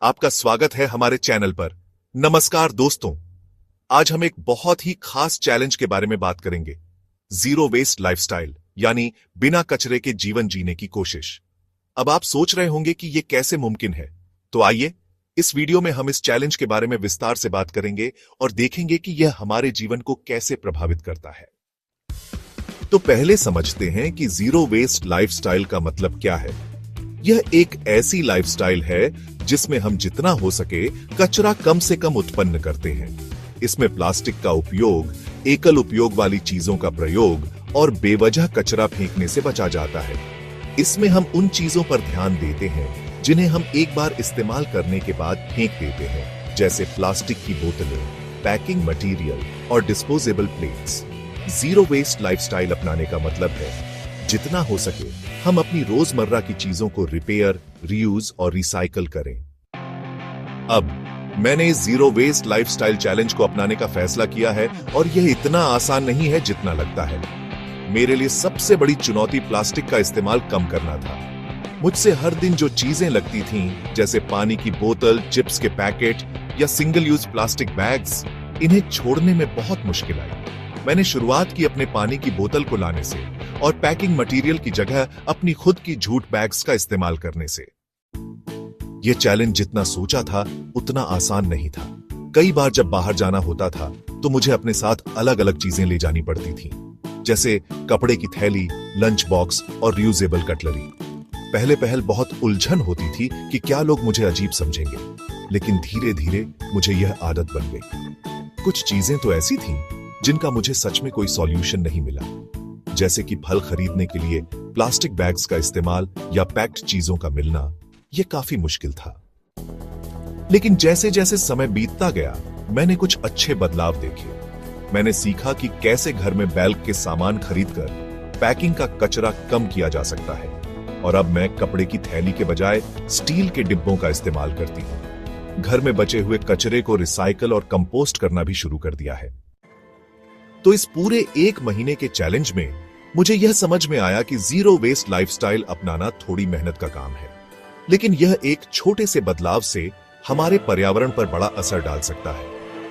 आपका स्वागत है हमारे चैनल पर। नमस्कार दोस्तों, आज हम एक बहुत ही खास चैलेंज के बारे में बात करेंगे। जीरो वेस्ट लाइफस्टाइल, यानी बिना कचरे के जीवन जीने की कोशिश। अब आप सोच रहे होंगे कि यह कैसे मुमकिन है, तो आइए इस वीडियो में हम इस चैलेंज के बारे में विस्तार से बात करेंगे और देखेंगे कि यह हमारे जीवन को कैसे प्रभावित करता है। तो पहले समझते हैं कि जीरो वेस्ट लाइफस्टाइल का मतलब क्या है। यह एक ऐसी लाइफस्टाइल है जिसमें हम जितना हो सके कचरा कम से कम उत्पन्न करते हैं। इसमें प्लास्टिक का उपयोग, एकल उपयोग वाली चीजों का प्रयोग और बेवजह कचरा फेंकने से बचा जाता है। इसमें हम उन चीजों पर ध्यान देते हैं जिन्हें हम एक बार इस्तेमाल करने के बाद फेंक देते हैं, जैसे प्लास्टिक की बोतलें, पैकिंग मटेरियल और disposable plates. Zero waste lifestyle अपनाने का मतलब है जितना हो सके हम अपनी रोजमर्रा की चीजों को रिपेयर, रीयूज और रिसाइकल करें। अब मैंने इस जीरो वेस्ट लाइफस्टाइल चैलेंज को अपनाने का फैसला किया है और यह इतना आसान नहीं है जितना लगता है। मेरे लिए सबसे बड़ी चुनौती प्लास्टिक का इस्तेमाल कम करना था। मुझसे हर दिन जो चीजें लगती थीं, जैसे पानी की बोतल, चिप्स के पैकेट या सिंगल यूज प्लास्टिक बैग्स, इन्हें छोड़ने में बहुत मुश्किल आई। मैंने शुरुआत की अपने पानी की बोतल को लाने से और पैकिंग मटेरियल की जगह अपनी खुद की जूट बैग्स का इस्तेमाल करने से। यह चैलेंज जितना सोचा था उतना आसान नहीं था। कई बार जब बाहर जाना होता था तो मुझे अपने साथ अलग अलग चीजें ले जानी पड़ती थीं, जैसे कपड़े की थैली, लंच बॉक्स और रियूजेबल कटलरी। पहले पहल बहुत उलझन होती थी कि क्या लोग मुझे अजीब समझेंगे, लेकिन धीरे धीरे मुझे यह आदत बन गई। कुछ चीजें तो ऐसी थीं जिनका मुझे सच में कोई सॉल्यूशन नहीं मिला, जैसे कि फल खरीदने के लिए प्लास्टिक बैग्स का इस्तेमाल या पैक्ड चीजों का मिलना। यह काफी मुश्किल था। लेकिन जैसे जैसे समय बीतता गया, मैंने कुछ अच्छे बदलाव देखे। मैंने सीखा कि कैसे घर में बैल्क के सामान खरीदकर पैकिंग का कचरा कम किया जा सकता है, और अब मैं कपड़े की थैली के बजाय स्टील के डिब्बों का इस्तेमाल करती हूं। घर में बचे हुए कचरे को रिसाइकल और कंपोस्ट करना भी शुरू कर दिया है। तो इस पूरे एक महीने के चैलेंज में मुझे यह समझ में आया कि जीरो वेस्ट लाइफस्टाइल अपनाना थोड़ी मेहनत का काम है, लेकिन यह एक छोटे से बदलाव से हमारे पर्यावरण पर बड़ा असर डाल सकता है।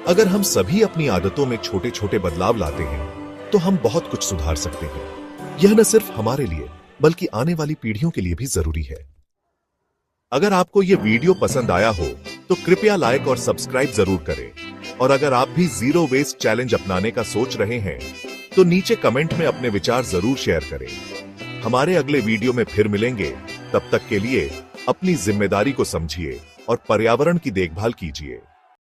अगर हम सभी अपनी आदतों में छोटे छोटे बदलाव लाते हैं तो हम बहुत कुछ सुधार सकते हैं। यह न सिर्फ हमारे लिए बल्कि आने वाली पीढ़ियों के लिए भी जरूरी है। अगर आपको यह वीडियो पसंद आया हो तो कृपया लाइक और सब्सक्राइब जरूर करें, और अगर आप भी जीरो वेस्ट चैलेंज अपनाने का सोच रहे हैं तो नीचे कमेंट में अपने विचार जरूर शेयर करें। हमारे अगले वीडियो में फिर मिलेंगे। तब तक के लिए अपनी जिम्मेदारी को समझिए और पर्यावरण की देखभाल कीजिए।